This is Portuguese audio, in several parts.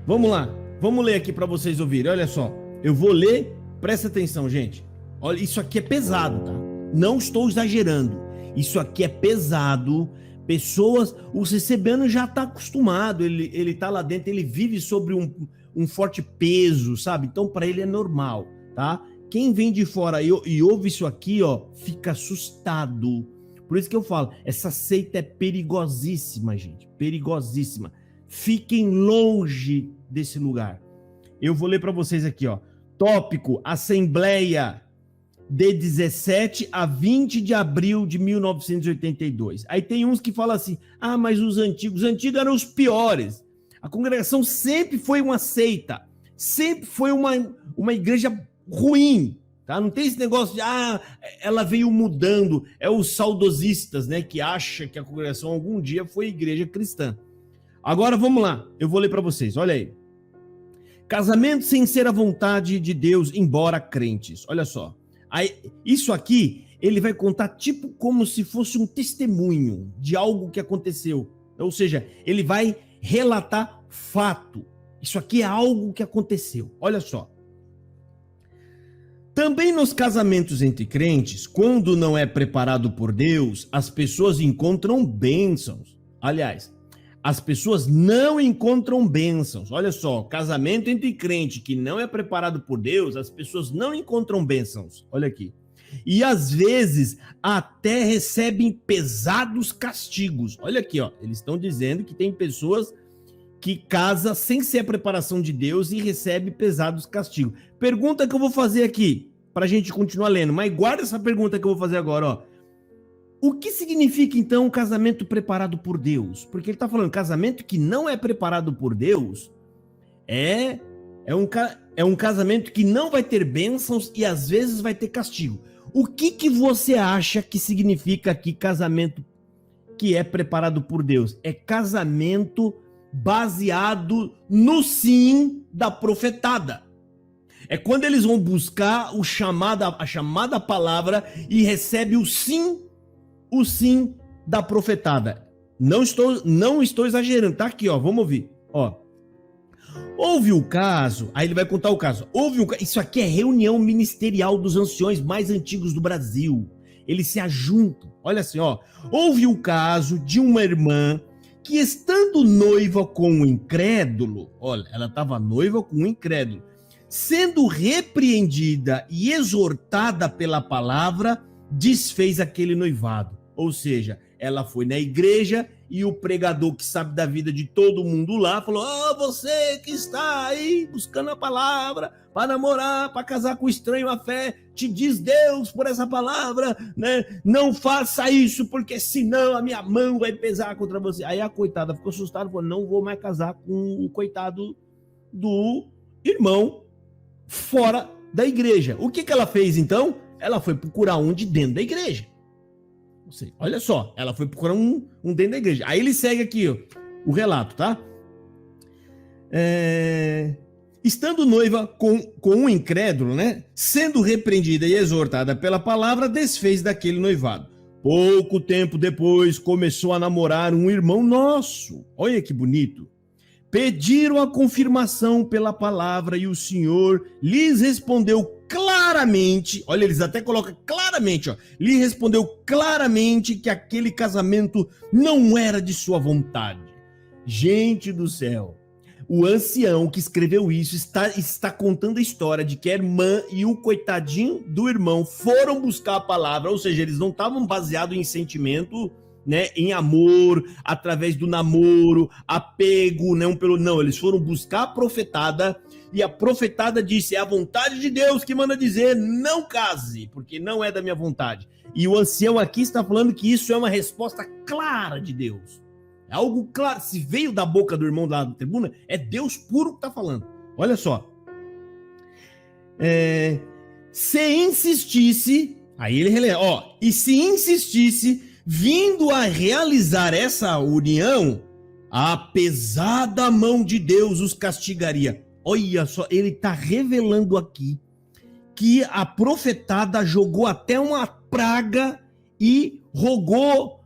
Vamos lá, vamos ler aqui para vocês ouvirem. Olha só, eu vou ler, presta atenção, gente. Olha, isso aqui é pesado, tá? Não estou exagerando. Isso aqui é pesado. Pessoas, o CCBano já está acostumado, ele tá lá dentro, ele vive sobre um forte peso, sabe? Então para ele é normal, tá? Quem vem de fora e ouve isso aqui, ó, fica assustado. Por isso que eu falo, essa seita é perigosíssima, gente, perigosíssima. Fiquem longe desse lugar. Eu vou ler para vocês aqui, ó. Tópico: Assembleia de 17 a 20 de abril de 1982. Aí tem uns que falam assim: ah, mas os antigos eram os piores. A congregação sempre foi uma seita, sempre foi uma igreja ruim, tá? Não tem esse negócio de, ela veio mudando. É os saudosistas, né, que acham que a congregação algum dia foi igreja cristã. Agora vamos lá, eu vou ler para vocês, olha aí. Casamento sem ser a vontade de Deus, embora crentes. Olha só. Aí, isso aqui, ele vai contar tipo como se fosse um testemunho de algo que aconteceu. Ou seja, ele vai relatar fato. Isso aqui é algo que aconteceu. Olha só. Também nos casamentos entre crentes, quando não é preparado por Deus, as pessoas encontram bênçãos. Aliás, as pessoas não encontram bênçãos. Olha só, casamento entre crente que não é preparado por Deus, as pessoas não encontram bênçãos. Olha aqui. E às vezes até recebem pesados castigos. Olha aqui, ó. Eles estão dizendo que tem pessoas que casam sem ser a preparação de Deus e recebem pesados castigos. Pergunta que eu vou fazer aqui, para a gente continuar lendo. Mas guarda essa pergunta que eu vou fazer agora, ó. O que significa, então, um casamento preparado por Deus? Porque ele está falando, casamento que não é preparado por Deus é um casamento que não vai ter bênçãos e às vezes vai ter castigo. O que você acha que significa aqui casamento que é preparado por Deus? É casamento baseado no sim da profetada. É quando eles vão buscar a chamada palavra e recebe o sim da profetada. Não estou exagerando, tá aqui, ó, vamos ouvir, ó. Houve o caso, aí ele vai contar o caso. Isso aqui é reunião ministerial dos anciões mais antigos do Brasil. Eles se ajuntam. Olha assim, ó. Houve o caso de uma irmã que, estando noiva com um incrédulo, olha, ela estava noiva com um incrédulo, sendo repreendida e exortada pela palavra, desfez aquele noivado. Ou seja, ela foi na igreja e o pregador que sabe da vida de todo mundo lá falou: você que está aí buscando a palavra para namorar, para casar com estranho à fé, te diz Deus por essa palavra, né? Não faça isso, porque senão a minha mão vai pesar contra você. Aí a coitada ficou assustada e falou: não vou mais casar com o coitado do irmão fora da igreja. O que ela fez então? Ela foi procurar um de dentro da igreja. Olha só, ela foi procurar um dentro da igreja. Aí ele segue aqui, ó, o relato, tá? Estando noiva com um incrédulo, né? Sendo repreendida e exortada pela palavra, desfez daquele noivado. Pouco tempo depois, começou a namorar um irmão nosso. Olha que bonito. Pediram a confirmação pela palavra e o Senhor lhes respondeu claramente, olha, eles até colocam claramente, ó, lhe respondeu claramente que aquele casamento não era de sua vontade. Gente do céu, o ancião que escreveu isso está contando a história de que a irmã e o coitadinho do irmão foram buscar a palavra, ou seja, eles não estavam baseados em sentimento, né, em amor, através do namoro, apego, não, eles foram buscar a profetada e a profetada disse: é a vontade de Deus que manda dizer, não case, porque não é da minha vontade. E o ancião aqui está falando que isso é uma resposta clara de Deus. É algo claro, se veio da boca do irmão lá da tribuna, é Deus puro que está falando. Olha só. Se insistisse, aí ele releva, ó, e se insistisse, vindo a realizar essa união, a pesada mão de Deus os castigaria. Olha só, ele está revelando aqui que a profetada jogou até uma praga e rogou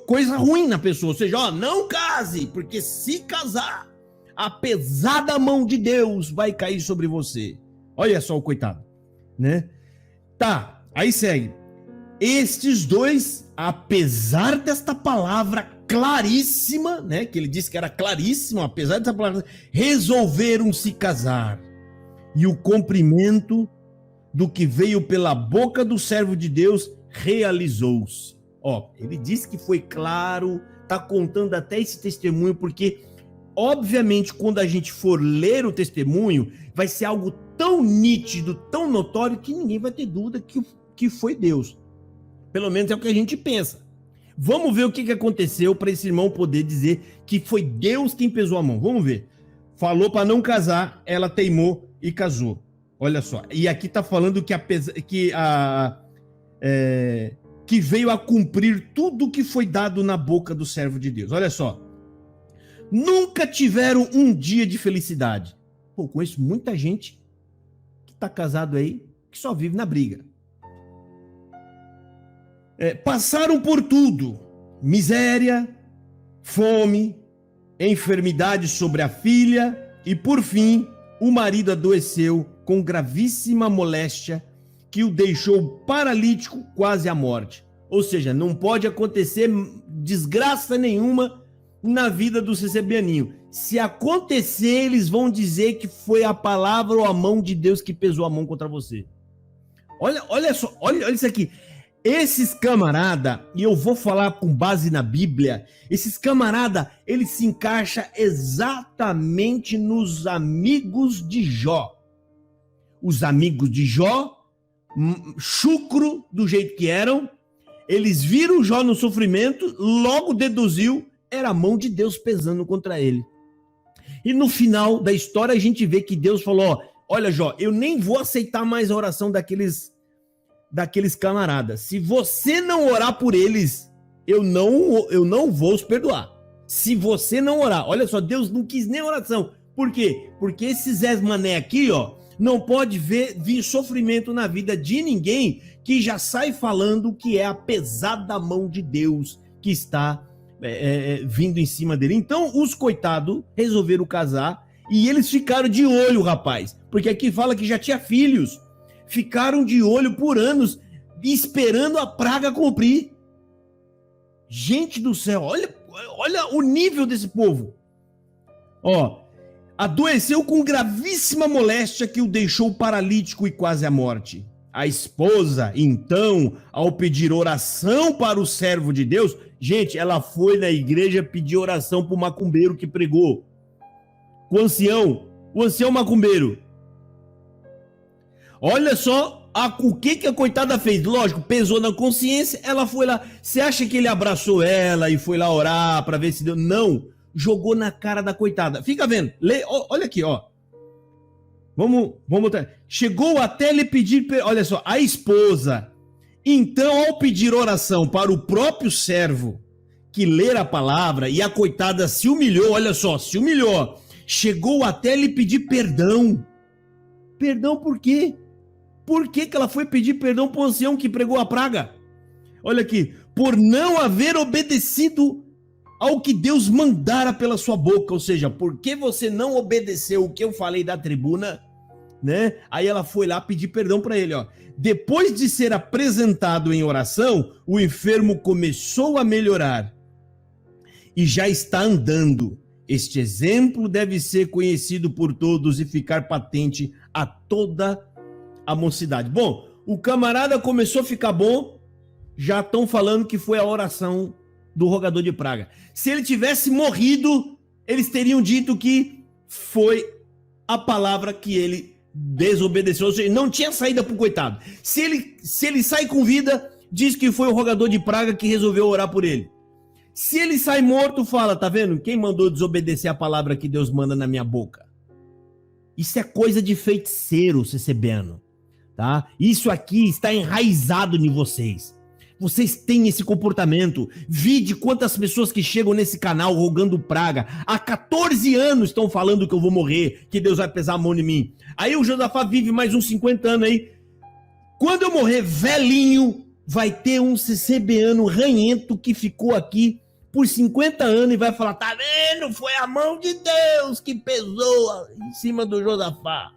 coisa ruim na pessoa. Ou seja, ó, não case, porque se casar, a pesada mão de Deus vai cair sobre você. Olha só o coitado, né? Tá, aí segue. Estes dois, apesar desta palavra claríssima, né? Que ele disse que era claríssima, apesar dessa palavra, resolveram se casar. E o cumprimento do que veio pela boca do servo de Deus realizou-se. Ó, ele disse que foi claro, tá contando até esse testemunho, porque, obviamente, quando a gente for ler o testemunho, vai ser algo tão nítido, tão notório, que ninguém vai ter dúvida que foi Deus. Pelo menos é o que a gente pensa. Vamos ver o que aconteceu para esse irmão poder dizer que foi Deus quem pesou a mão. Vamos ver. Falou para não casar, ela teimou e casou. Olha só. E aqui tá falando que veio a cumprir tudo que foi dado na boca do servo de Deus. Olha só. Nunca tiveram um dia de felicidade. Pô, conheço muita gente que tá casado aí, que só vive na briga. Passaram por tudo: miséria, fome, enfermidade sobre a filha e, por fim, o marido adoeceu com gravíssima moléstia que o deixou paralítico quase à morte. Ou seja, não pode acontecer desgraça nenhuma na vida do CCBaninho. Se acontecer, eles vão dizer que foi a palavra ou a mão de Deus que pesou a mão contra você. Olha só, olha isso aqui. Esses camarada, e eu vou falar com base na Bíblia, esses camarada, ele se encaixa exatamente nos amigos de Jó. Os amigos de Jó, chucro do jeito que eram, eles viram Jó no sofrimento, logo deduziu, era a mão de Deus pesando contra ele. E no final da história a gente vê que Deus falou, ó, olha Jó, eu nem vou aceitar mais a oração daqueles camaradas. Se você não orar por eles, eu não vou os perdoar. Se você não orar, olha só, Deus não quis nem oração. Por quê? Porque esse Zé Mané aqui, ó, não pode vir sofrimento na vida de ninguém que já sai falando que é a pesada mão de Deus que está vindo em cima dele. Então, os coitados resolveram casar e eles ficaram de olho, rapaz. Porque aqui fala que já tinha filhos. Ficaram de olho por anos, esperando a praga cumprir. Gente do céu, olha o nível desse povo. Ó, adoeceu com gravíssima moléstia que o deixou paralítico e quase à morte. A esposa, então, ao pedir oração para o servo de Deus, gente, ela foi na igreja pedir oração para o macumbeiro que pregou. O ancião macumbeiro. Olha só o que a coitada fez. Lógico, pesou na consciência, ela foi lá. Você acha que ele abraçou ela e foi lá orar para ver se deu? Não, jogou na cara da coitada. Fica vendo, olha aqui, ó. Vamos botar. Chegou até lhe pedir, olha só, a esposa. Então, ao pedir oração para o próprio servo que ler a palavra, e a coitada se humilhou, olha só, se humilhou. Chegou até lhe pedir perdão. Perdão por quê? Por que ela foi pedir perdão para o ancião que pregou a praga? Olha aqui, por não haver obedecido ao que Deus mandara pela sua boca, ou seja, porque você não obedeceu o que eu falei da tribuna, né? Aí ela foi lá pedir perdão para ele, ó. Depois de ser apresentado em oração, o enfermo começou a melhorar e já está andando. Este exemplo deve ser conhecido por todos e ficar patente a toda a mocidade. Bom, o camarada começou a ficar bom, já estão falando que foi a oração do rogador de praga. Se ele tivesse morrido, eles teriam dito que foi a palavra que ele desobedeceu, ou seja, não tinha saída pro coitado. Se ele sai com vida, diz que foi o rogador de praga que resolveu orar por ele. Se ele sai morto, fala, tá vendo? Quem mandou desobedecer a palavra que Deus manda na minha boca? Isso é coisa de feiticeiro, CCBano, tá? Isso aqui está enraizado em vocês. Vocês têm esse comportamento. Vide quantas pessoas que chegam nesse canal rogando praga. Há 14 anos estão falando que eu vou morrer, que Deus vai pesar a mão em mim. Aí o Josafá vive mais uns 50 anos aí. Quando eu morrer velhinho, vai ter um CCBano ranhento que ficou aqui por 50 anos e vai falar, tá vendo? Foi a mão de Deus que pesou em cima do Josafá.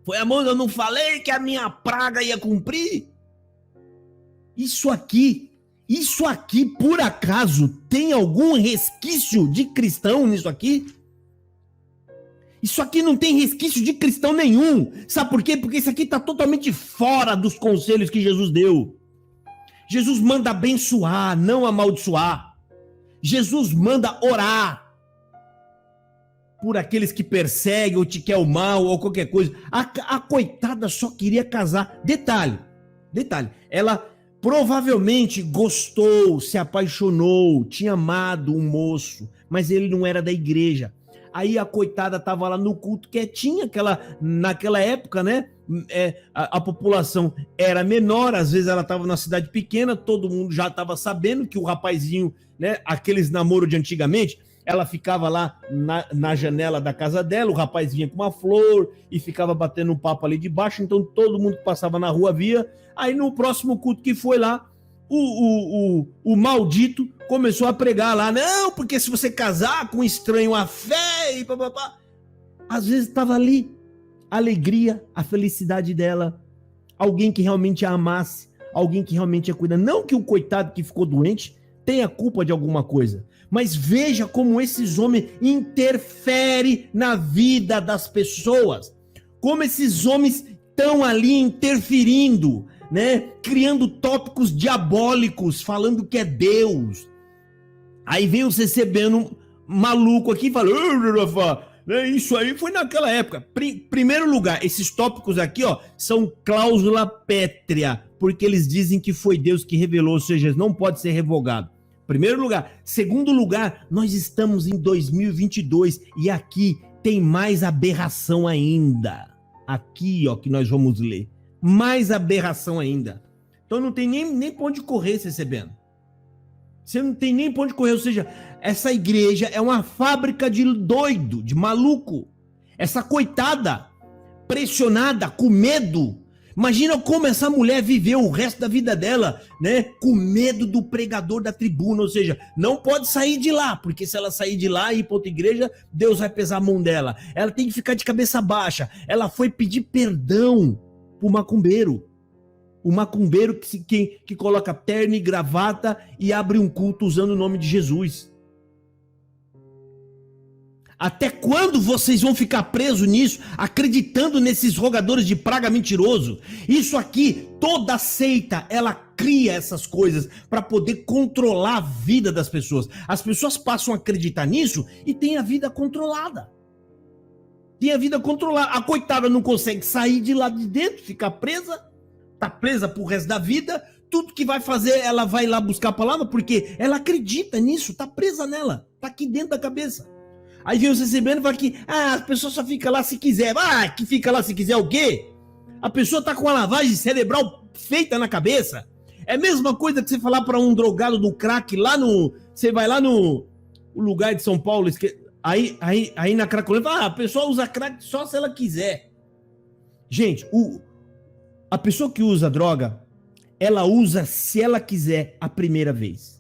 Foi a mão, eu não falei que a minha praga ia cumprir? Isso aqui, por acaso, tem algum resquício de cristão nisso aqui? Isso aqui não tem resquício de cristão nenhum. Sabe por quê? Porque isso aqui está totalmente fora dos conselhos que Jesus deu. Jesus manda abençoar, não amaldiçoar. Jesus manda orar por aqueles que perseguem ou te quer o mal ou qualquer coisa. A coitada só queria casar. Detalhe, ela provavelmente gostou, se apaixonou, tinha amado um moço, mas ele não era da igreja. Aí a coitada estava lá no culto quietinha, naquela época, né? A população era menor, às vezes ela estava na cidade pequena, todo mundo já estava sabendo que o rapazinho, né? Aqueles namoros de antigamente, ela ficava lá na janela da casa dela, o rapaz vinha com uma flor e ficava batendo um papo ali de baixo, então todo mundo que passava na rua via. Aí no próximo culto que foi lá, o maldito começou a pregar lá, não, porque se você casar com um estranho a fé e papapá. Às vezes estava ali a alegria, a felicidade dela, alguém que realmente a amasse, alguém que realmente a cuida. Não que o coitado que ficou doente tenha culpa de alguma coisa, mas veja como esses homens interferem na vida das pessoas, como esses homens estão ali interferindo, né? Criando tópicos diabólicos, falando que é Deus. Aí vem o CCBano maluco aqui e fala, isso aí foi naquela época. Primeiro lugar, esses tópicos aqui, ó, são cláusula pétrea, porque eles dizem que foi Deus que revelou, ou seja, não pode ser revogado. Primeiro lugar. Segundo lugar, nós estamos em 2022 e aqui tem mais aberração ainda. Aqui, ó, que nós vamos ler. Mais aberração ainda. Então não tem nem pra onde correr, CCBano. Você não tem nem pra onde correr, ou seja, essa igreja é uma fábrica de doido, de maluco. Essa coitada, pressionada, com medo. Imagina como essa mulher viveu o resto da vida dela, né? Com medo do pregador da tribuna, ou seja, não pode sair de lá, porque se ela sair de lá e ir para outra igreja, Deus vai pesar a mão dela. Ela tem que ficar de cabeça baixa. Ela foi pedir perdão pro macumbeiro. O macumbeiro que coloca terno e gravata e abre um culto usando o nome de Jesus. Até quando vocês vão ficar presos nisso, acreditando nesses rogadores de praga mentiroso? Isso aqui, toda seita, ela cria essas coisas para poder controlar a vida das pessoas. As pessoas passam a acreditar nisso e tem a vida controlada. Tem a vida controlada. A coitada não consegue sair de lá de dentro, ficar presa, tá presa pro resto da vida. Tudo que vai fazer, ela vai lá buscar a palavra, porque ela acredita nisso, tá presa nela, tá aqui dentro da cabeça. Aí vem o CCBano e fala que a pessoa só fica lá se quiser. Que fica lá se quiser o quê? A pessoa tá com a lavagem cerebral feita na cabeça. É a mesma coisa que você falar para um drogado do crack lá no... Você vai lá no lugar de São Paulo, aí na Cracolândia, fala, a pessoa usa crack só se ela quiser. Gente, a pessoa que usa droga, ela usa se ela quiser a primeira vez.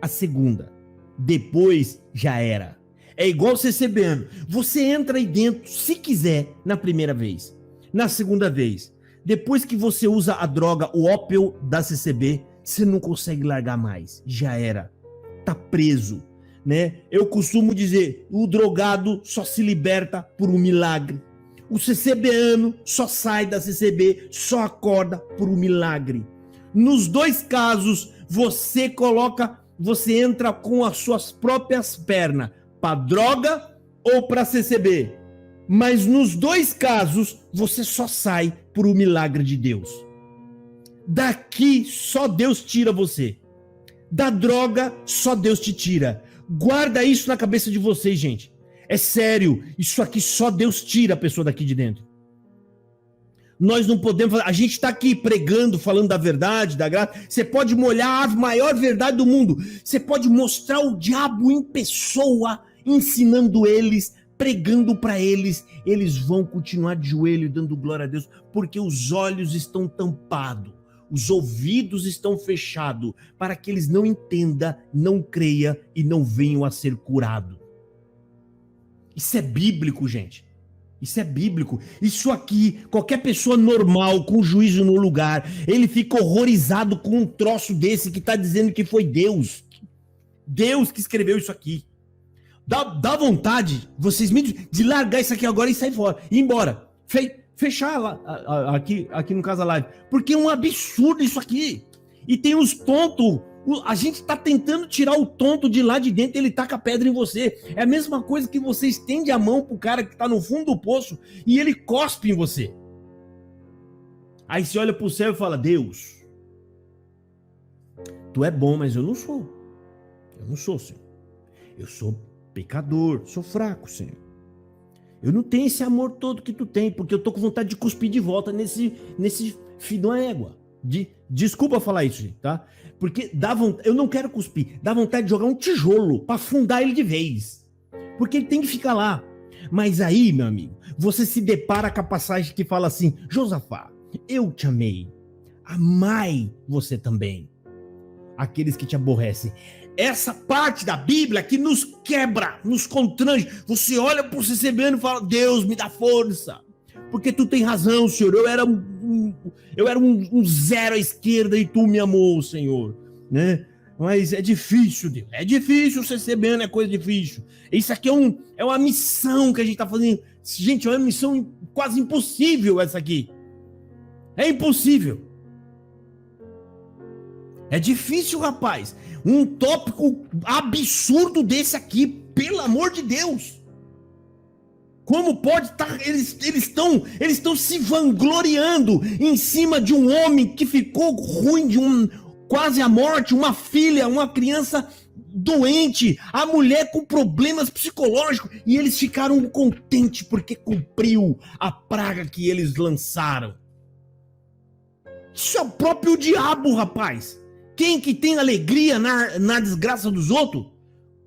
A segunda. Depois já era. É igual você CCBano. Você entra aí dentro, se quiser, na primeira vez. Na segunda vez. Depois que você usa a droga, o ópio da CCB, você não consegue largar mais. Já era. Tá preso, né? Eu costumo dizer, o drogado só se liberta por um milagre. O CCBano só sai da CCB, só acorda por um milagre. Nos dois casos, você entra com as suas próprias pernas para droga ou para CCB. Mas nos dois casos, você só sai por um milagre de Deus. Daqui, só Deus tira você. Da droga, só Deus te tira. Guarda isso na cabeça de vocês, gente. É sério, isso aqui só Deus tira a pessoa daqui de dentro. Nós não podemos... A gente está aqui pregando, falando da verdade, da graça. Você pode molhar a maior verdade do mundo. Você pode mostrar o diabo em pessoa, ensinando eles, pregando para eles. Eles vão continuar de joelho, dando glória a Deus, porque os olhos estão tampados. os ouvidos estão fechados para que eles não entendam, não creiam e não venham a ser curados. Isso é bíblico, gente. Isso é bíblico. Isso aqui, qualquer pessoa normal, com juízo no lugar, ele fica horrorizado com um troço desse que está dizendo que foi Deus. Deus que escreveu isso aqui. Dá vontade, vocês me de largar isso aqui agora e sair fora, ir embora. Fechar lá, aqui no Casa Live. Porque é um absurdo isso aqui. E tem os tontos. A gente tá tentando tirar o tonto de lá de dentro, ele taca a pedra em você. É a mesma coisa que você estende a mão pro cara que tá no fundo do poço e ele cospe em você. Aí você olha pro céu e fala: Deus, tu é bom, mas eu não sou. Eu não sou, Senhor. Eu sou pecador, sou fraco, Senhor. Eu não tenho esse amor todo que tu tem, porque eu tô com vontade de cuspir de volta nesse filho de uma égua. Desculpa falar isso, gente, tá? Porque dá vontade, eu não quero cuspir, dá vontade de jogar um tijolo para afundar ele de vez. Porque ele tem que ficar lá. Mas aí, meu amigo, você se depara com a passagem que fala assim: Josafá, eu te amei, amai você também aqueles que te aborrecem. Essa parte da Bíblia que nos quebra, nos constrange. Você olha para o CCBN e fala: Deus, me dá força. Porque tu tem razão, Senhor. Eu era um zero à esquerda e tu me amou, Senhor. Né? Mas é difícil, Deus. É difícil, CCBN é coisa difícil. Isso aqui é uma missão que a gente está fazendo. Gente, é uma missão quase impossível essa aqui. É impossível. É difícil, rapaz. Um tópico absurdo desse aqui, pelo amor de Deus. Como pode estar? Eles estão se vangloriando em cima de um homem que ficou ruim de quase a morte, uma filha, uma criança doente, a mulher com problemas psicológicos, e eles ficaram contentes porque cumpriu a praga que eles lançaram. Isso é o próprio diabo, rapaz. Quem que tem alegria na desgraça dos outros?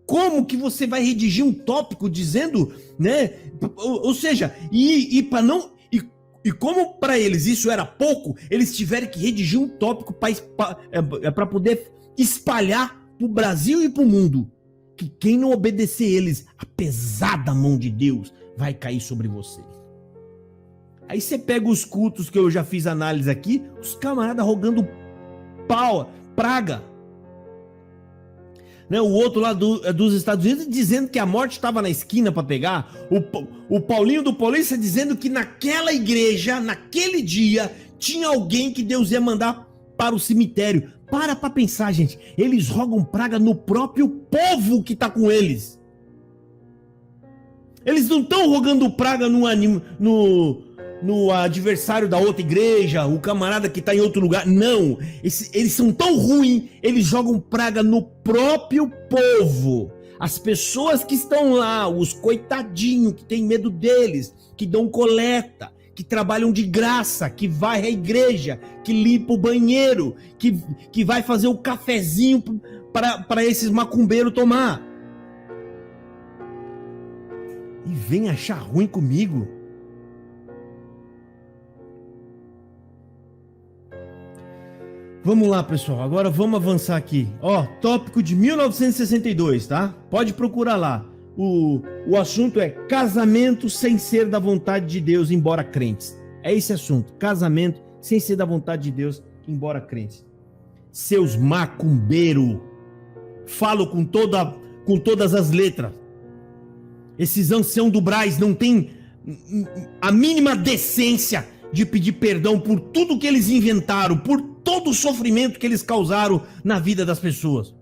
Como que você vai redigir um tópico dizendo, né? Ou seja, como para eles isso era pouco, eles tiveram que redigir um tópico para poder espalhar para o Brasil e para o mundo. Que quem não obedecer eles, a pesada mão de Deus vai cair sobre vocês. Aí você pega os cultos que eu já fiz análise aqui, os camaradas rogando praga. Né, o outro lá dos Estados Unidos dizendo que a morte estava na esquina para pegar. O Paulinho do Polícia dizendo que naquela igreja, naquele dia, tinha alguém que Deus ia mandar para o cemitério. Para pensar, gente. Eles rogam praga no próprio povo que está com eles. Eles não estão rogando praga no adversário da outra igreja, o camarada que está em outro lugar. Não, eles são tão ruins, eles jogam praga no próprio povo. As pessoas que estão lá, os coitadinhos que tem medo deles, que dão coleta, que trabalham de graça, que vai à igreja, que limpa o banheiro, que vai fazer o cafezinho para esses macumbeiros tomar. E vem achar ruim comigo. Vamos lá, pessoal. Agora vamos avançar aqui. Ó, tópico de 1962, tá? Pode procurar lá. O assunto é casamento sem ser da vontade de Deus, embora crentes. É esse assunto. Casamento sem ser da vontade de Deus, embora crentes. Seus macumbeiros. Falo com todas as letras. Esses anciãos do Brás não têm a mínima decência de pedir perdão por tudo que eles inventaram, por todo o sofrimento que eles causaram na vida das pessoas.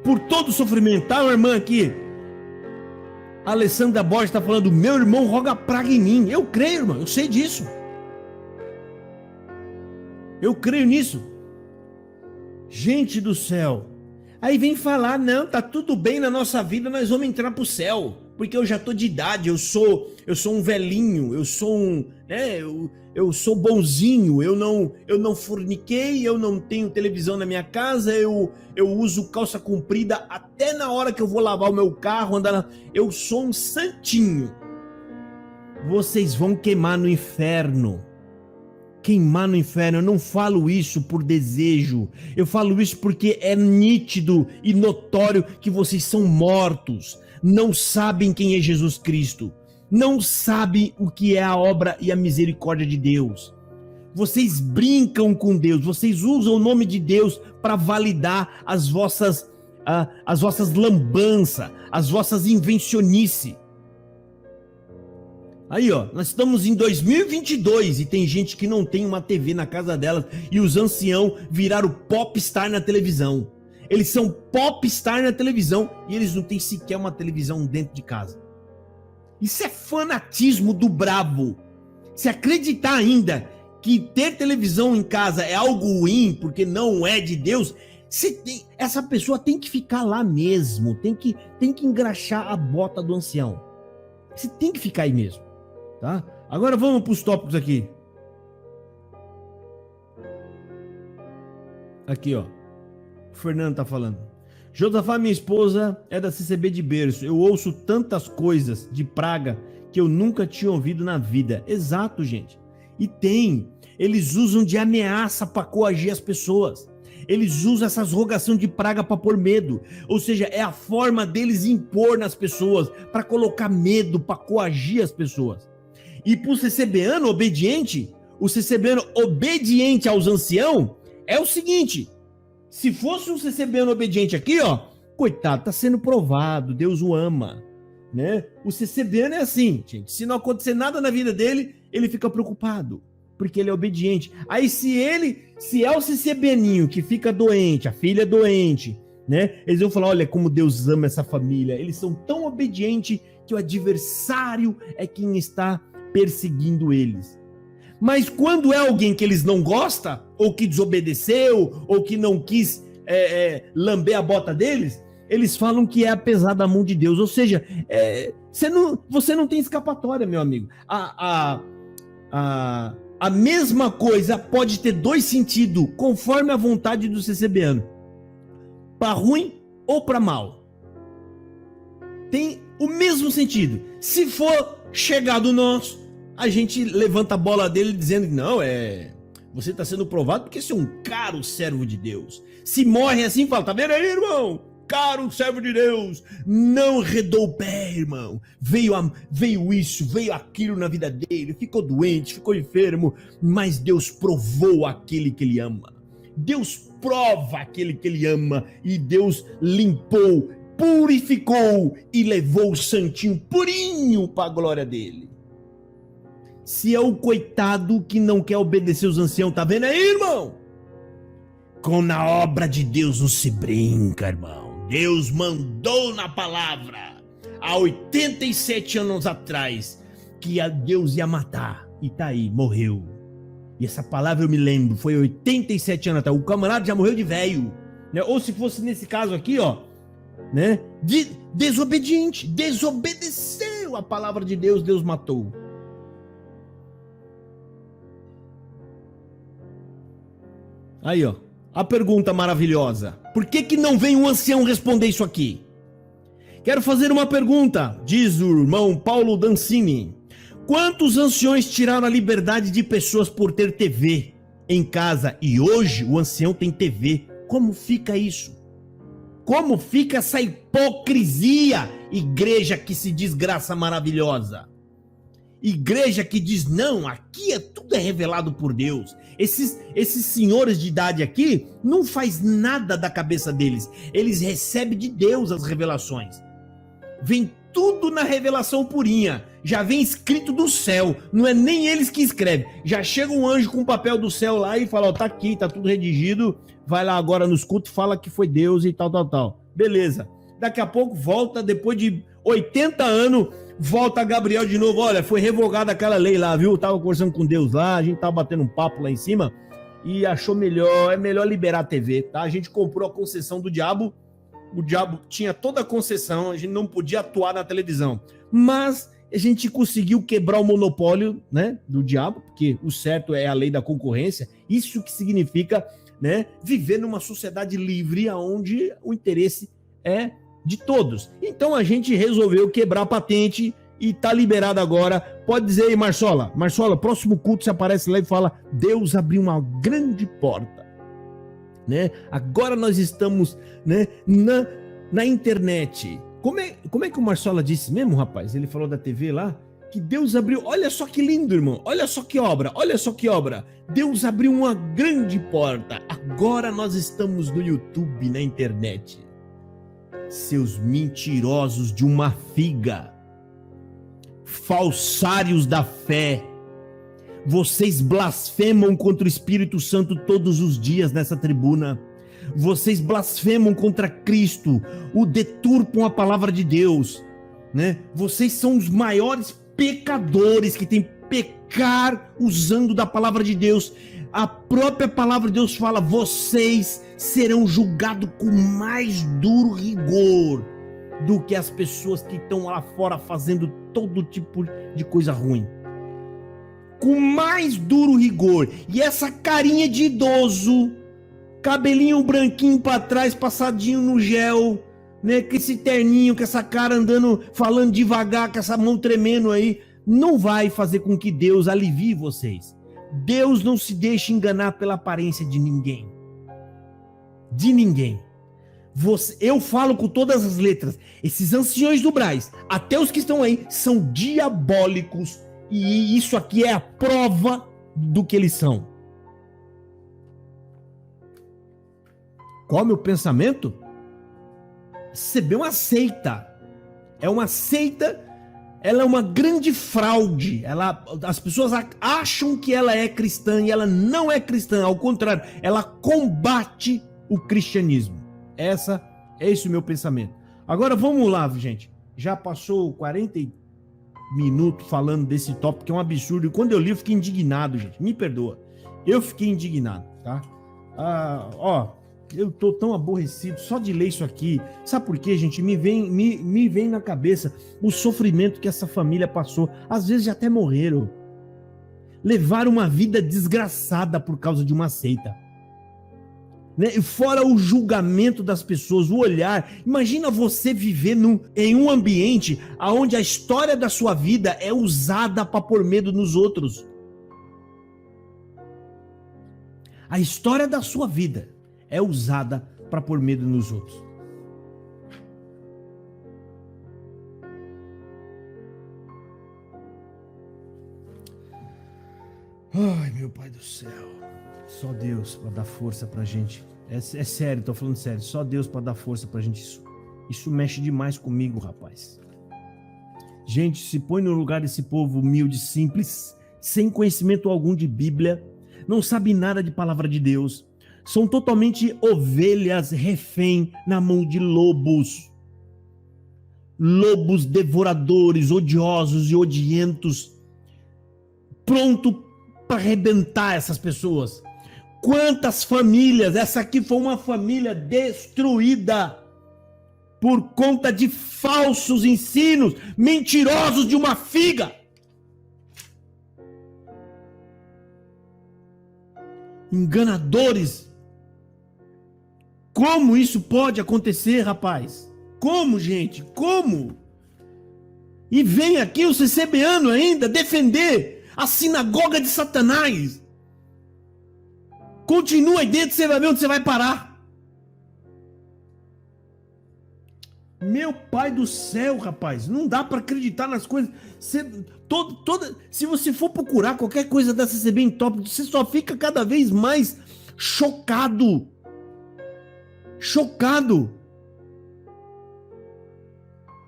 Por todo o sofrimento. Tá, irmã aqui? A Alessandra Borges está falando: meu irmão roga praga em mim. Eu creio, irmão, eu sei disso. Eu creio nisso. Gente do céu. Aí vem falar: não, tá tudo bem na nossa vida, nós vamos entrar pro céu. Porque eu já tô de idade, eu sou um velhinho, eu sou bonzinho, eu não forniquei, eu não tenho televisão na minha casa, eu uso calça comprida até na hora que eu vou lavar o meu carro, eu sou um santinho. Vocês vão queimar no inferno. queimar no inferno. Eu não falo isso por desejo. Eu falo isso porque é nítido e notório que vocês são mortos. Não sabem quem é Jesus Cristo. Não sabem o que é a obra e a misericórdia de Deus. Vocês brincam com Deus. Vocês usam o nome de Deus para validar as vossas lambanças, as vossas invencionices. Aí, ó, nós estamos em 2022 e tem gente que não tem uma TV na casa delas e os anciãos viraram popstar na televisão. Eles são popstar na televisão e eles não têm sequer uma televisão dentro de casa. Isso é fanatismo do brabo. Se acreditar ainda que ter televisão em casa é algo ruim porque não é de Deus, essa pessoa tem que ficar lá mesmo, tem que engraxar a bota do ancião. Você tem que ficar aí mesmo. Tá? Agora vamos para os tópicos aqui. Aqui, ó. O Fernando tá falando. Josafá, minha esposa, é da CCB de berço. Eu ouço tantas coisas de praga que eu nunca tinha ouvido na vida. Exato, gente. E tem. Eles usam de ameaça para coagir as pessoas. Eles usam essas rogações de praga para pôr medo. Ou seja, é a forma deles impor nas pessoas, para colocar medo, para coagir as pessoas. E para o CCBano obediente, o CCBano obediente aos anciãos, é o seguinte: se fosse um CCBano obediente aqui, ó, coitado, tá sendo provado, Deus o ama, né? O CCBano é assim, gente, se não acontecer nada na vida dele, ele fica preocupado, porque ele é obediente. Aí se é o CCBaninho que fica doente, a filha é doente, né? Eles vão falar, olha como Deus ama essa família. Eles são tão obedientes que o adversário é quem está perseguindo eles. Mas quando é alguém que eles não gostam, ou que desobedeceu, ou que não quis lamber a bota deles, eles falam que é apesar da mão de Deus. Ou seja, você não tem escapatória, meu amigo. A mesma coisa pode ter dois sentidos, conforme a vontade do CCBano. Para ruim ou para mal. Tem o mesmo sentido. Se for chegado nosso, a gente levanta a bola dele dizendo que não, você está sendo provado porque você é um caro servo de Deus. Se morre assim, fala, tá vendo aí, irmão? Caro servo de Deus, não redou o pé, irmão. Veio isso, veio aquilo na vida dele, ficou doente, ficou enfermo, mas Deus provou aquele que ele ama. Deus prova aquele que ele ama e Deus limpou, purificou e levou o santinho purinho para a glória dele. Se é o coitado que não quer obedecer os anciãos, tá vendo aí, irmão? Com na obra de Deus não se brinca, irmão. Deus mandou na palavra, há 87 anos atrás, que Deus ia matar. E tá aí, morreu. E essa palavra eu me lembro, foi 87 anos atrás. O camarada já morreu de velho, né? Ou se fosse nesse caso aqui, ó, né? Desobediente, desobedeceu a palavra de Deus, Deus matou. Aí, ó, a pergunta maravilhosa. Por que não vem um ancião responder isso aqui? Quero fazer uma pergunta, diz o irmão Paulo Dancini. Quantos anciões tiraram a liberdade de pessoas por ter TV em casa e hoje o ancião tem TV? Como fica isso? Como fica essa hipocrisia? Igreja que se diz graça maravilhosa. Igreja que diz, não, aqui tudo é revelado por Deus. Esses senhores de idade aqui não faz nada da cabeça deles. Eles recebem de Deus as revelações. Vem tudo na revelação purinha. Já vem escrito do céu. Não é nem eles que escrevem. Já chega um anjo com o papel do céu lá e fala, ó, tá aqui, tá tudo redigido. Vai lá agora nos cultos e fala que foi Deus e tal. Beleza. Daqui a pouco volta, depois de 80 anos, volta Gabriel de novo. Olha, foi revogada aquela lei lá, viu? Tava conversando com Deus lá, a gente tava batendo um papo lá em cima e achou melhor liberar a TV, tá? A gente comprou a concessão do diabo. O diabo tinha toda a concessão, a gente não podia atuar na televisão. Mas a gente conseguiu quebrar o monopólio, né, do diabo, porque o certo é a lei da concorrência. Isso que significa, né, viver numa sociedade livre onde o interesse é de todos. Então a gente resolveu quebrar a patente e tá liberado agora. Pode dizer aí, Marsola. Marsola, próximo culto você aparece lá e fala: Deus abriu uma grande porta, né? Agora nós estamos, né, na internet. Como é que o Marsola disse mesmo, rapaz? Ele falou da TV lá, que Deus abriu. Olha só que lindo, irmão. Olha só que obra. Olha só que obra. Deus abriu uma grande porta. Agora nós estamos no YouTube, na internet. Seus mentirosos de uma figa, falsários da fé, vocês blasfemam contra o Espírito Santo todos os dias nessa tribuna. Vocês blasfemam contra Cristo, o deturpam a palavra de Deus, né? Vocês são os maiores pecadores que tem pecar usando da palavra de Deus. A própria palavra de Deus fala: vocês serão julgados com mais duro rigor do que as pessoas que estão lá fora fazendo todo tipo de coisa ruim. Com mais duro rigor. E essa carinha de idoso, cabelinho branquinho para trás, passadinho no gel, né, com esse terninho, com essa cara andando, falando devagar, com essa mão tremendo aí, não vai fazer com que Deus alivie vocês. Deus não se deixa enganar pela aparência de ninguém. De ninguém. Eu falo com todas as letras. Esses anciões do Brás, até os que estão aí, são diabólicos. E isso aqui é a prova do que eles são. Qual é o meu pensamento? Receber uma seita. É uma seita. Ela é uma grande fraude. As pessoas acham que ela é cristã e ela não é cristã. Ao contrário, ela combate o cristianismo. Esse é o meu pensamento. Agora vamos lá, gente. Já passou 40 minutos falando desse tópico, que é um absurdo. E quando eu li, eu fiquei indignado, gente. Me perdoa. Eu fiquei indignado, tá? Eu tô tão aborrecido só de ler isso aqui. Sabe por quê, gente? Me vem na cabeça o sofrimento que essa família passou. Às vezes já até morreram. Levaram uma vida desgraçada por causa de uma seita. Né? E fora o julgamento das pessoas, o olhar. Imagina você viver em um ambiente onde a história da sua vida é usada para pôr medo nos outros. A história da sua vida é usada para pôr medo nos outros. Ai, meu Pai do céu. Só Deus para dar força pra gente. É sério, tô falando sério. Só Deus para dar força pra gente. Isso mexe demais comigo, rapaz. Gente, se põe no lugar desse povo humilde, simples, sem conhecimento algum de Bíblia, não sabe nada de palavra de Deus. São totalmente ovelhas refém na mão de lobos. Lobos devoradores, odiosos e odientos, pronto para arrebentar essas pessoas. Quantas famílias, essa aqui foi uma família destruída por conta de falsos ensinos, mentirosos de uma figa. Enganadores. Como isso pode acontecer, rapaz? Como, gente? Como? E vem aqui o CCBano ainda defender a sinagoga de Satanás. Continua aí dentro, você vai ver onde você vai parar. Meu Pai do céu, rapaz, não dá para acreditar nas coisas. Se você for procurar qualquer coisa da CCB em top, você só fica cada vez mais chocado. Chocado.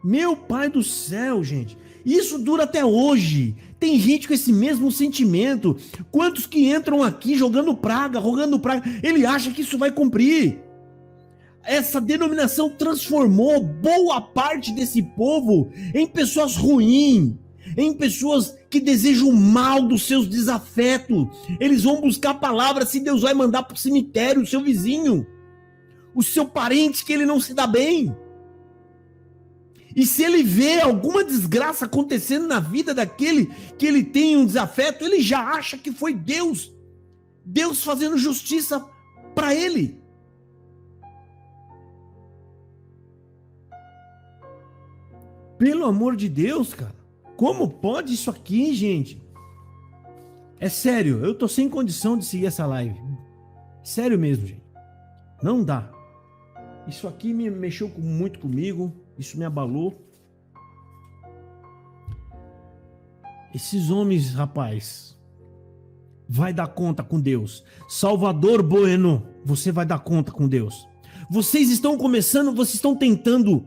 Meu Pai do céu, gente. Isso dura até hoje. Tem gente com esse mesmo sentimento. Quantos que entram aqui rogando praga, ele acha que isso vai cumprir. Essa denominação transformou boa parte desse povo em pessoas ruins, em pessoas que desejam o mal dos seus desafetos. Eles vão buscar a palavra se Deus vai mandar para o cemitério o seu vizinho, o seu parente que ele não se dá bem. E se ele vê alguma desgraça acontecendo na vida daquele que ele tem um desafeto, ele já acha que foi Deus fazendo justiça para ele. Pelo amor de Deus, cara. Como pode isso aqui, gente? É sério, eu tô sem condição de seguir essa live. Sério mesmo, gente. Não dá. Isso aqui me mexeu muito comigo, isso me abalou. Esses homens, rapaz, vai dar conta com Deus. Salvador Bueno, você vai dar conta com Deus. Vocês estão começando, vocês estão tentando,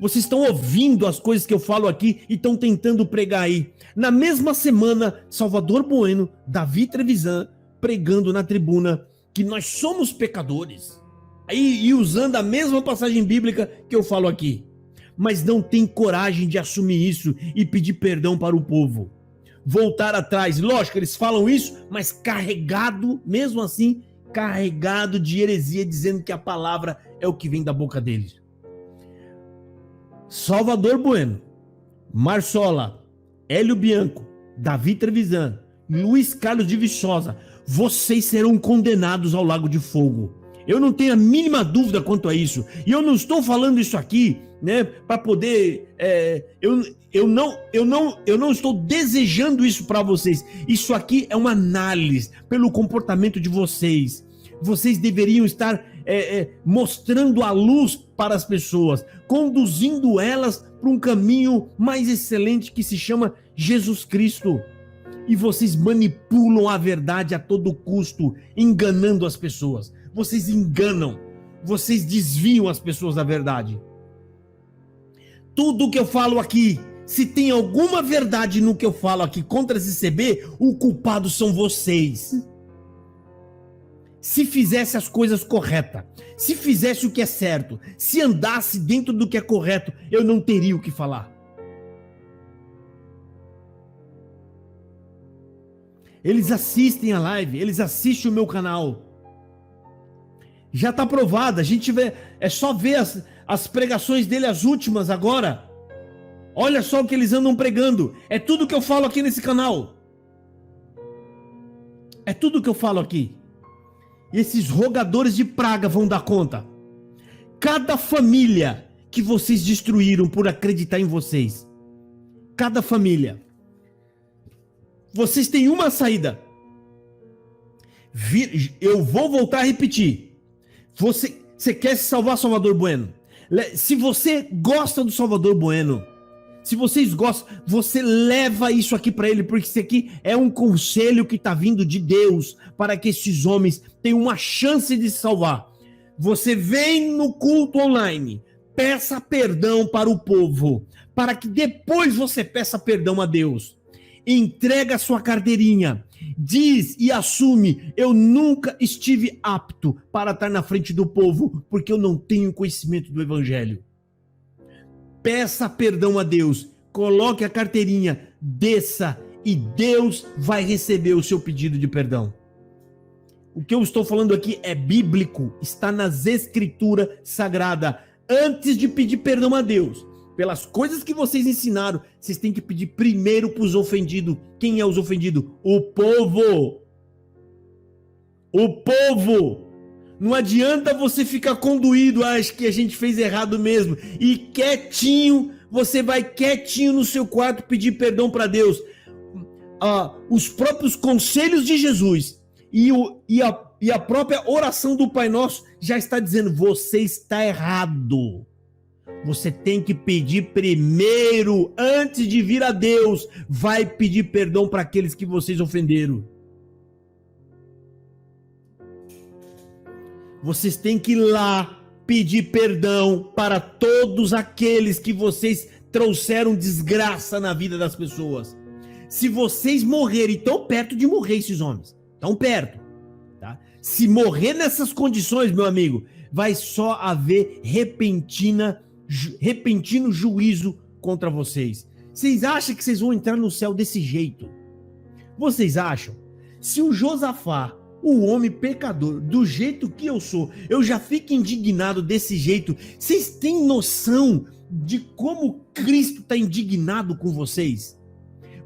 vocês estão ouvindo as coisas que eu falo aqui e estão tentando pregar aí. Na mesma semana, Salvador Bueno, Davi Trevisan, pregando na tribuna que nós somos pecadores. E usando a mesma passagem bíblica que eu falo aqui. Mas não tem coragem de assumir isso e pedir perdão para o povo. Voltar atrás. Lógico, eles falam isso, mas carregado, mesmo assim, carregado de heresia, dizendo que a palavra é o que vem da boca deles. Salvador Bueno, Marsola, Hélio Bianco, Davi Trevisan, Luiz Carlos de Viçosa, vocês serão condenados ao lago de fogo. Eu não tenho a mínima dúvida quanto a isso. E eu não estou falando isso aqui, né, para poder... Eu não estou desejando isso para vocês. Isso aqui é uma análise pelo comportamento de vocês. Vocês deveriam estar mostrando a luz para as pessoas, conduzindo elas para um caminho mais excelente que se chama Jesus Cristo. E vocês manipulam a verdade a todo custo, enganando as pessoas. Vocês enganam, vocês desviam as pessoas da verdade. Tudo que eu falo aqui, se tem alguma verdade no que eu falo aqui contra esse CB, o culpado são vocês. Se fizesse as coisas corretas, se fizesse o que é certo, se andasse dentro do que é correto, eu não teria o que falar. Eles assistem a live, eles assistem o meu canal. Já está provado, a gente vê, é só ver as pregações dele, as últimas agora. Olha só o que eles andam pregando. É tudo que eu falo aqui nesse canal. É tudo que eu falo aqui. E esses rogadores de praga vão dar conta. Cada família que vocês destruíram por acreditar em vocês. Cada família. Vocês têm uma saída. Eu vou voltar a repetir. Você quer se salvar, Salvador Bueno? Se você gosta do Salvador Bueno, se vocês gostam, você leva isso aqui para ele, porque isso aqui é um conselho que está vindo de Deus para que esses homens tenham uma chance de se salvar. Você vem no culto online, peça perdão para o povo, para que depois você peça perdão a Deus. Entrega a sua carteirinha, diz e assume: eu nunca estive apto para estar na frente do povo, porque eu não tenho conhecimento do evangelho. Peça perdão a Deus, coloque a carteirinha, desça e Deus vai receber o seu pedido de perdão. O que eu estou falando aqui é bíblico, está nas escrituras sagradas. Antes de pedir perdão a Deus, pelas coisas que vocês ensinaram, vocês têm que pedir primeiro para os ofendidos. Quem é os ofendidos? O povo. O povo. Não adianta você ficar conduído, acho que a gente fez errado mesmo. E quietinho, você vai quietinho no seu quarto pedir perdão para Deus. Os próprios conselhos de Jesus e a própria oração do Pai Nosso já está dizendo: você está errado. Você tem que pedir primeiro, antes de vir a Deus, vai pedir perdão para aqueles que vocês ofenderam. Vocês têm que ir lá pedir perdão para todos aqueles que vocês trouxeram desgraça na vida das pessoas. Se vocês morrerem, tão perto de morrer esses homens, tão perto, tá? Se morrer nessas condições, meu amigo, vai só haver repentino juízo contra vocês. Vocês acham que vocês vão entrar no céu desse jeito? Vocês acham? Se o Josafá, o homem pecador, do jeito que eu sou, eu já fico indignado desse jeito, vocês têm noção de como Cristo está indignado com vocês?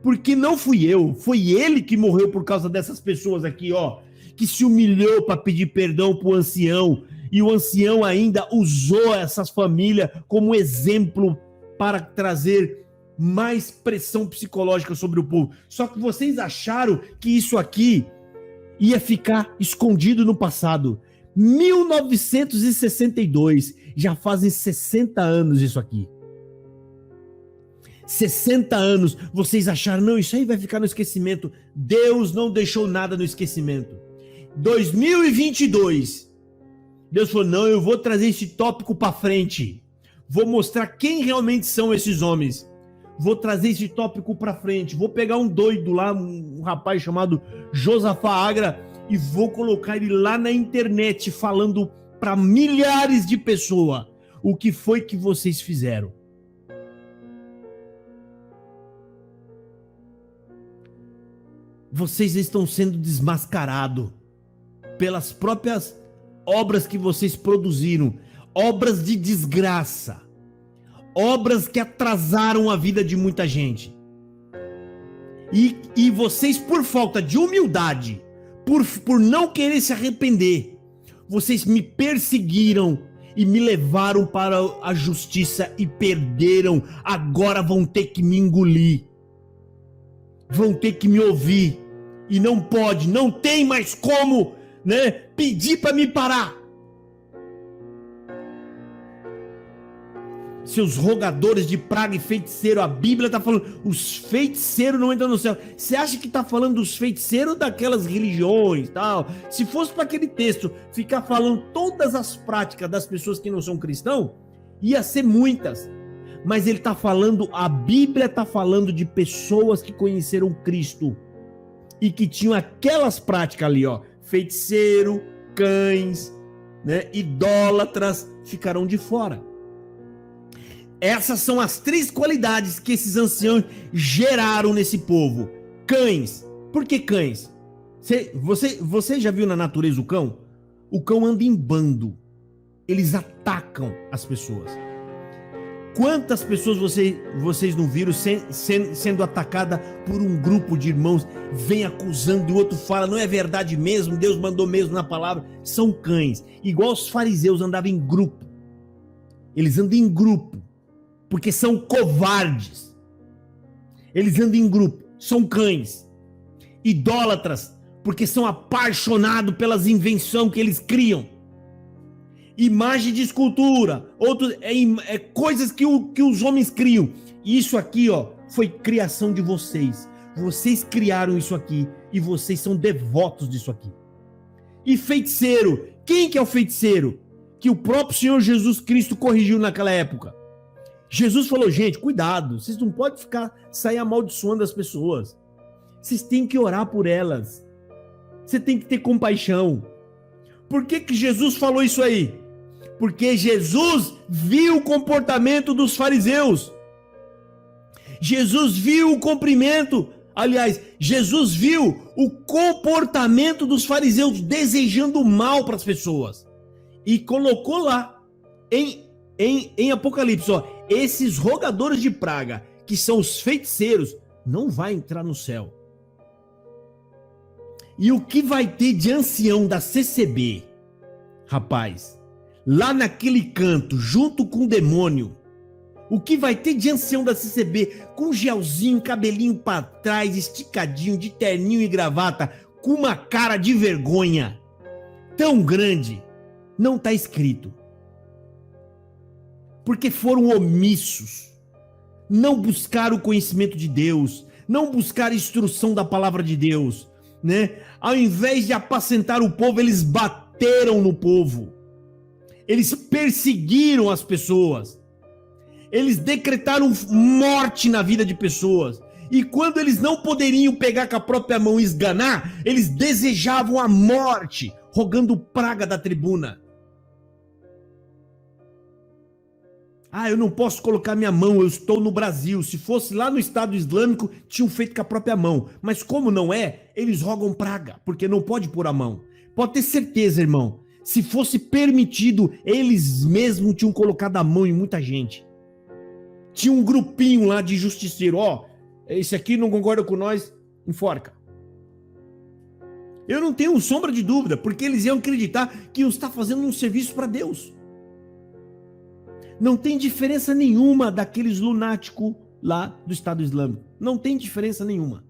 Porque não fui eu, foi ele que morreu por causa dessas pessoas aqui, ó, que se humilhou para pedir perdão para o ancião, e o ancião ainda usou essas famílias como exemplo para trazer mais pressão psicológica sobre o povo. Só que vocês acharam que isso aqui ia ficar escondido no passado. 1962, já fazem 60 anos isso aqui. 60 anos, vocês acharam, não, isso aí vai ficar no esquecimento. Deus não deixou nada no esquecimento. 2022, Deus falou, não, eu vou trazer esse tópico para frente. Vou mostrar quem realmente são esses homens. Vou trazer esse tópico para frente. Vou pegar um doido lá, um rapaz chamado Josafá Agra, e vou colocar ele lá na internet falando para milhares de pessoas o que foi que vocês fizeram. Vocês estão sendo desmascarados pelas próprias obras que vocês produziram, obras de desgraça, obras que atrasaram a vida de muita gente. E vocês, por falta de humildade, por não querer se arrepender, vocês me perseguiram e me levaram para a justiça e perderam. Agora vão ter que me engolir, vão ter que me ouvir. E não pode, não tem mais como, né, pedir para me parar. Seus rogadores de praga e feiticeiro, a Bíblia está falando, os feiticeiros não entram no céu. Você acha que está falando dos feiticeiros daquelas religiões, tal? Se fosse para aquele texto ficar falando todas as práticas das pessoas que não são cristãos, ia ser muitas. Mas ele está falando, a Bíblia está falando de pessoas que conheceram Cristo e que tinham aquelas práticas ali, ó, feiticeiro, cães, né, idólatras, ficarão de fora. Essas são as 3 qualidades que esses anciãos geraram nesse povo. Cães. Por que cães? Você já viu na natureza o cão? O cão anda em bando. Eles atacam as pessoas. Quantas pessoas vocês não viram sendo atacada por um grupo de irmãos, vem acusando, e o outro fala, não é verdade mesmo, Deus mandou mesmo na palavra. São cães, igual os fariseus andavam em grupo. Eles andam em grupo, porque são covardes. Eles andam em grupo, são cães. Idólatras, porque são apaixonados pelas invenções que eles criam. Imagem de escultura, coisas que os homens criam. Isso aqui, ó, foi criação de vocês. Vocês criaram isso aqui e vocês são devotos disso aqui. E feiticeiro, quem que é o feiticeiro? Que o próprio Senhor Jesus Cristo corrigiu naquela época. Jesus falou, gente, cuidado, vocês não podem sair amaldiçoando as pessoas. Vocês têm que orar por elas. Você tem que ter compaixão. Por que Jesus falou isso aí? Porque Jesus viu o comportamento dos fariseus. Jesus viu o cumprimento. Aliás, Jesus viu o comportamento dos fariseus desejando o mal para as pessoas. E colocou lá em Apocalipse, ó, esses rogadores de praga, que são os feiticeiros, não vai entrar no céu. E o que vai ter de ancião da CCB, rapaz, lá naquele canto, junto com o demônio, o que vai ter de ancião da CCB, com gelzinho, cabelinho pra trás, esticadinho, de terninho e gravata, com uma cara de vergonha tão grande, não tá escrito. Porque foram omissos, não buscaram o conhecimento de Deus, não buscaram a instrução da palavra de Deus, né? Ao invés de apacentar o povo, eles bateram no povo. Eles perseguiram as pessoas. Eles decretaram morte na vida de pessoas. E quando eles não poderiam pegar com a própria mão e esganar, eles desejavam a morte, rogando praga da tribuna. Ah, eu não posso colocar minha mão, eu estou no Brasil. Se fosse lá no Estado Islâmico, tinham feito com a própria mão. Mas como não é, eles rogam praga, porque não pode pôr a mão. Pode ter certeza, irmão. Se fosse permitido, eles mesmos tinham colocado a mão em muita gente. Tinha um grupinho lá de justiceiro. Ó, esse aqui não concorda com nós, enforca. Eu não tenho sombra de dúvida, porque eles iam acreditar que iam estar fazendo um serviço para Deus. Não tem diferença nenhuma daqueles lunáticos lá do Estado Islâmico. Não tem diferença nenhuma.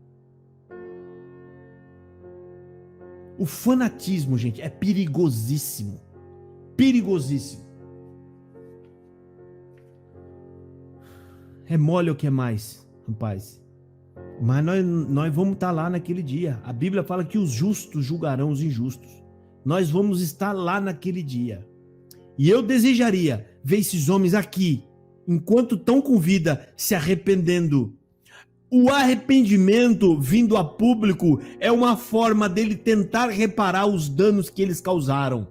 O fanatismo, gente, é perigosíssimo. Perigosíssimo. É mole o que é mais, rapaz. Mas nós vamos estar lá naquele dia. A Bíblia fala que os justos julgarão os injustos. Nós vamos estar lá naquele dia. E eu desejaria ver esses homens aqui, enquanto estão com vida, se arrependendo. O arrependimento vindo a público é uma forma dele tentar reparar os danos que eles causaram.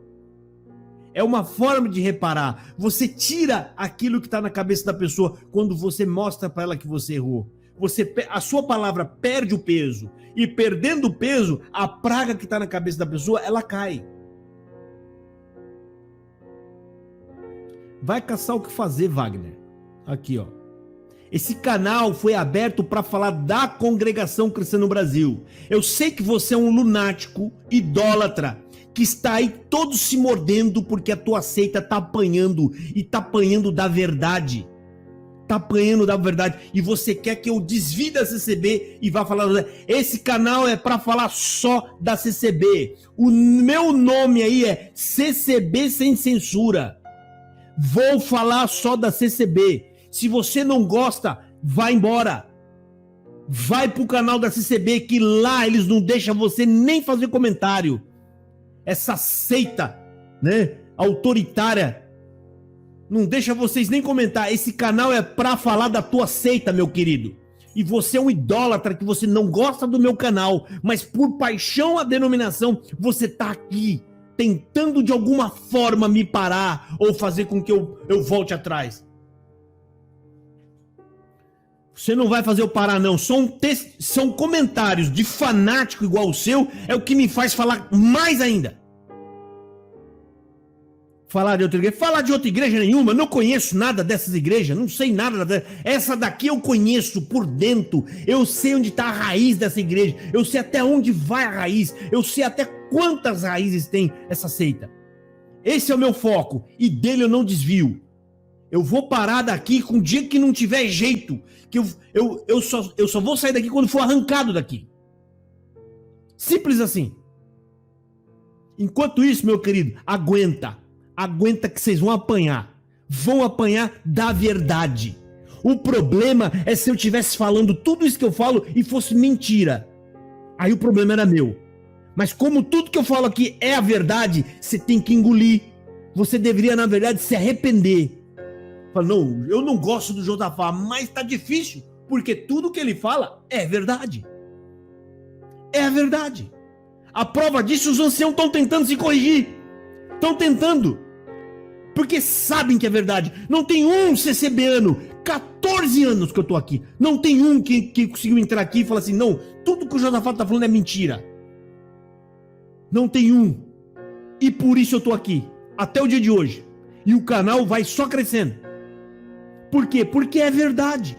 É uma forma de reparar. Você tira aquilo que está na cabeça da pessoa quando você mostra para ela que você errou. A sua palavra perde o peso. E perdendo o peso, a praga que está na cabeça da pessoa, ela cai. Vai caçar o que fazer, Wagner. Aqui, ó. Esse canal foi aberto para falar da congregação cristã no Brasil. Eu sei que você é um lunático, idólatra, que está aí todo se mordendo porque a tua seita está apanhando e está apanhando da verdade. Está apanhando da verdade. E você quer que eu desvie da CCB e vá falar... Esse canal é para falar só da CCB. O meu nome aí é CCB Sem Censura. Vou falar só da CCB. Se você não gosta, vai embora. Vai pro canal da CCB, que lá eles não deixam você nem fazer comentário. Essa seita, né, autoritária, não deixa vocês nem comentar. Esse canal é pra falar da tua seita, meu querido. E você é um idólatra que você não gosta do meu canal, mas por paixão à denominação, você tá aqui, tentando de alguma forma me parar ou fazer com que eu volte atrás. Você não vai fazer eu parar, não. São comentários de fanático igual o seu, é o que me faz falar mais ainda. Falar de outra igreja? Falar de outra igreja nenhuma. Não conheço nada dessas igrejas, não sei nada. Essa daqui eu conheço por dentro. Eu sei onde está a raiz dessa igreja. Eu sei até onde vai a raiz. Eu sei até quantas raízes tem essa seita. Esse é o meu foco e dele eu não desvio. Eu vou parar daqui com o dia que não tiver jeito. Que eu só vou sair daqui quando for arrancado daqui. Simples assim. Enquanto isso, meu querido, aguenta. Aguenta que vocês vão apanhar. Vão apanhar da verdade. O problema é se eu estivesse falando tudo isso que eu falo e fosse mentira. Aí o problema era meu. Mas como tudo que eu falo aqui é a verdade, você tem que engolir. Você deveria, na verdade, se arrepender. Fala, não, eu não gosto do Josafá, mas tá difícil, porque tudo que ele fala é verdade. É a verdade. A prova disso, os anciãos estão tentando se corrigir. Estão tentando. Porque sabem que é verdade. Não tem um CCBano, 14 anos que eu tô aqui, não tem um que conseguiu entrar aqui e falar assim, não, tudo que o Josafá tá falando é mentira. Não tem um. E por isso eu tô aqui, até o dia de hoje. E o canal vai só crescendo. Por quê? Porque é verdade.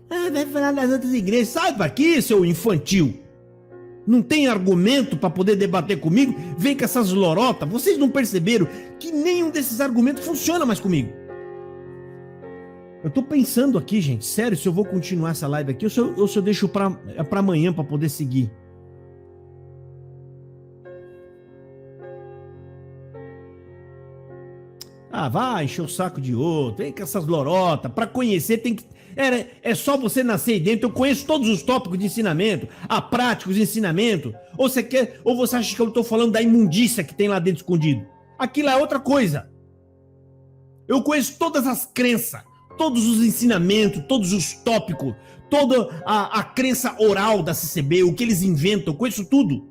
Vai falar das outras igrejas. Sai daqui, seu infantil. Não tem argumento para poder debater comigo? Vem com essas lorotas. Vocês não perceberam que nenhum desses argumentos funciona mais comigo? Eu tô pensando aqui, gente, sério, se eu vou continuar essa live aqui ou se eu deixo pra amanhã para poder seguir. Ah, vai encher o saco de outro, vem com essas lorotas. Para conhecer tem que... É só você nascer aí dentro. Eu conheço todos os tópicos de ensinamento, a prática, os ensinamentos. Ou você acha que eu estou falando da imundícia que tem lá dentro escondido? Aquilo é outra coisa. Eu conheço todas as crenças, todos os ensinamentos, todos os tópicos, toda a crença oral da CCB, o que eles inventam, eu conheço tudo.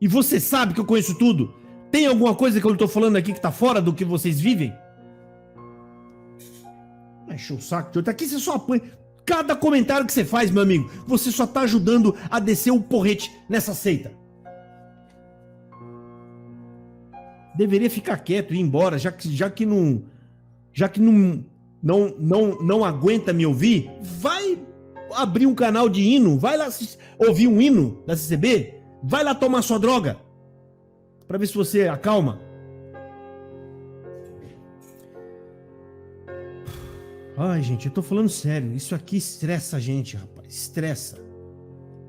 E você sabe que eu conheço tudo. Tem alguma coisa que eu estou falando aqui que está fora do que vocês vivem? Enche o saco de outro. Aqui você só apanha. Cada comentário que você faz, meu amigo, você só está ajudando a descer o porrete nessa seita. Deveria ficar quieto e ir embora, já que não aguenta me ouvir. Vai abrir um canal de hino, vai lá ouvir um hino da CCB, vai lá tomar sua droga, para ver se você acalma. Ai, gente, eu tô falando sério. Isso aqui estressa a gente, rapaz. Estressa.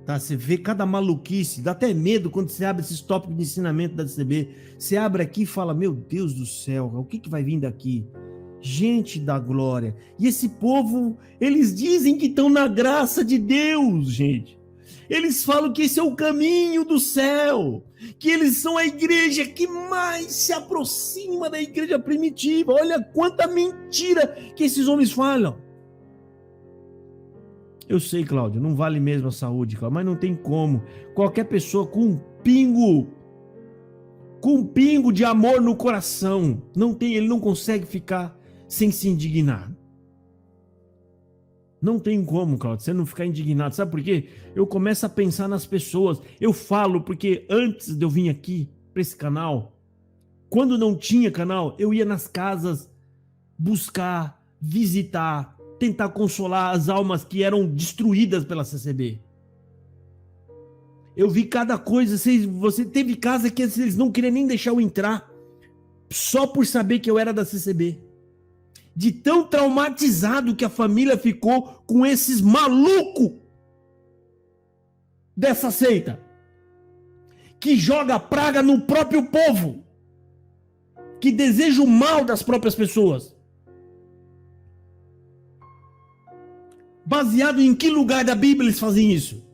Tá? Você vê cada maluquice. Dá até medo quando você abre esses tópicos de ensinamento da CB. Você abre aqui e fala, meu Deus do céu, o que vai vir daqui? Gente da glória. E esse povo, eles dizem que estão na graça de Deus, gente. Eles falam que esse é o caminho do céu, que eles são a igreja que mais se aproxima da igreja primitiva. Olha quanta mentira que esses homens falam. Eu sei, Cláudio, não vale mesmo a saúde, Cláudio, mas não tem como. Qualquer pessoa com um pingo de amor no coração, ele não consegue ficar sem se indignar. Não tem como, Cláudio, você não ficar indignado. Sabe por quê? Eu começo a pensar nas pessoas. Eu falo porque antes de eu vir aqui para esse canal, quando não tinha canal, eu ia nas casas buscar, visitar, tentar consolar as almas que eram destruídas pela CCB. Eu vi cada coisa. Você teve casa que eles não queriam nem deixar eu entrar só por saber que eu era da CCB. De tão traumatizado que a família ficou com esses malucos dessa seita, que joga praga no próprio povo, que deseja o mal das próprias pessoas. Baseado em que lugar da Bíblia eles fazem isso?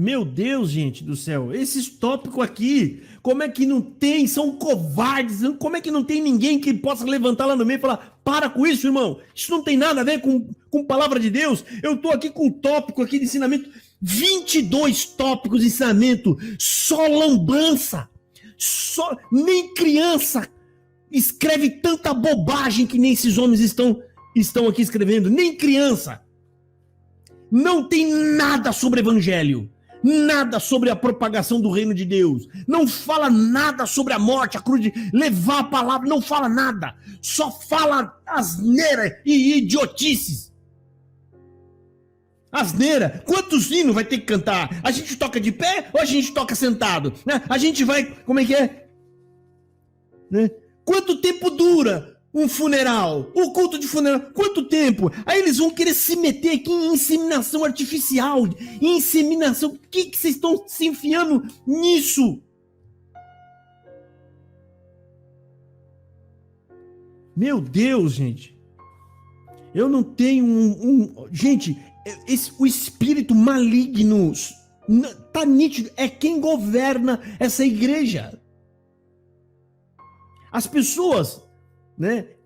Meu Deus, gente do céu, esses tópicos aqui, como é que não tem? São covardes. Como é que não tem ninguém que possa levantar lá no meio e falar, para com isso, irmão, isso não tem nada a ver com palavra de Deus. Eu estou aqui com um tópico aqui de ensinamento, 22 tópicos de ensinamento, só lambança, nem criança escreve tanta bobagem que nem esses homens estão aqui escrevendo, nem criança. Não tem nada sobre evangelho. Nada sobre a propagação do reino de Deus. Não fala nada sobre a morte, a cruz, de levar a palavra. Não fala nada. Só fala asneira e idiotices. Asneira. Quantos hinos vai ter que cantar? A gente toca de pé ou a gente toca sentado? A gente vai... Como é que é? Quanto tempo dura um funeral? O culto de funeral? Quanto tempo? Aí eles vão querer se meter aqui em inseminação artificial. Inseminação. Por que vocês estão se enfiando nisso? Meu Deus, gente. Eu não tenho Gente, o espírito maligno tá nítido. É quem governa essa igreja. As pessoas,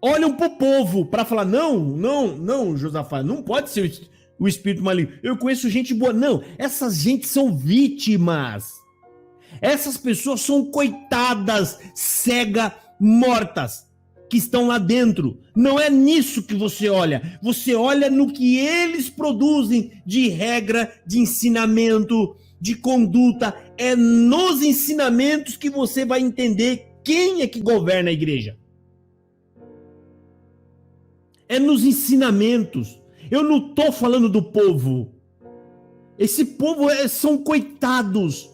olham pro povo para falar, não, Josafá, não pode ser o espírito maligno. Eu conheço gente boa. Não, essas gente são vítimas. Essas pessoas são coitadas, cegas, mortas, que estão lá dentro. Não é nisso que você olha. Você olha no que eles produzem de regra, de ensinamento, de conduta. É nos ensinamentos que você vai entender quem é que governa a igreja. É nos ensinamentos. Eu não estou falando do povo. Esse povo são coitados.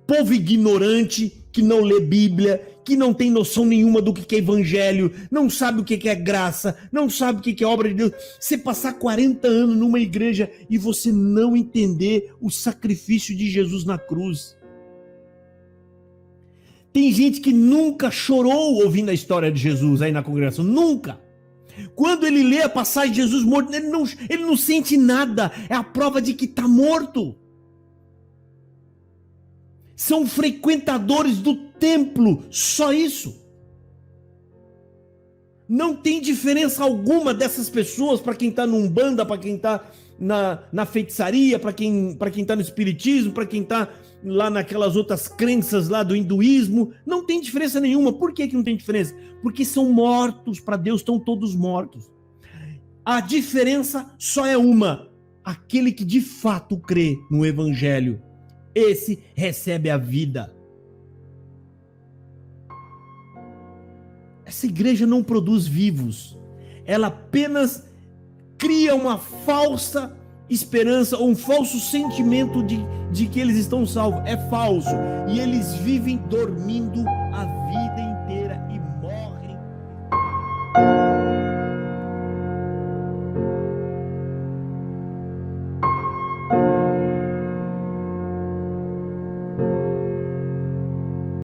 Povo ignorante, que não lê Bíblia, que não tem noção nenhuma do que é evangelho, não sabe o que é graça, não sabe o que é obra de Deus. Você passar 40 anos numa igreja e você não entender o sacrifício de Jesus na cruz. Tem gente que nunca chorou ouvindo a história de Jesus aí na congregação, nunca. Quando ele lê a passagem de Jesus morto, ele não sente nada, é a prova de que está morto. São frequentadores do templo, só isso. Não tem diferença alguma dessas pessoas para quem está no Umbanda, para quem está na feitiçaria, para quem está no espiritismo, para quem está lá naquelas outras crenças lá do hinduísmo. Não tem diferença nenhuma. Por que não tem diferença? Porque são mortos, para Deus estão todos mortos. A diferença só é uma: aquele que de fato crê no evangelho, esse recebe a vida. Essa igreja não produz vivos, ela apenas cria uma falsa esperança, ou um falso sentimento de que eles estão salvos. É falso, e eles vivem dormindo a vida.